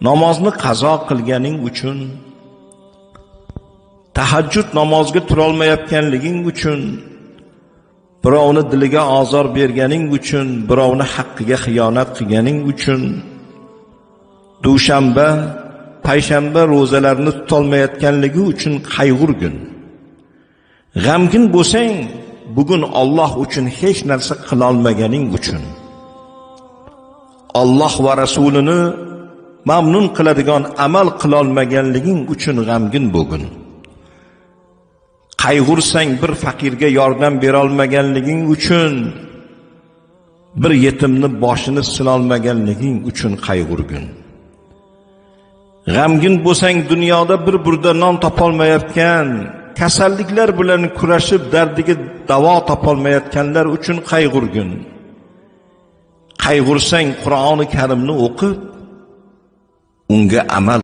namozni qazo qilganing uchun, tahajjud namoziga tura olmayotganliging uchun, birovni diliga ozor berganing uchun, birovni haqqiga xiyonat qilganing uchun, dushanba, payshanba ro'zalarni tutolmayotganligi uchun qayg'urgin. G'amgin bo'lsang, bugun Alloh uchun hech narsa qila olmaganing uchun, Alloh va rasulini mamnun qiladigan amal qila olmaganliging uchun g'amgin bo'lgin. Qayg'ursang bir faqirga yordam bera olmaganliging uchun, bir yetimni boshini sila olmaganliging uchun qayg'urgin. G'amgin bo'lsang, dunyoda bir burda non topolmayotgan, kasalliklar bilan kurashib dardiga davo topolmayotganlar uchun qayg'urgin. Qayg'ursang, Qur'oni Karimni o'qib, unga amal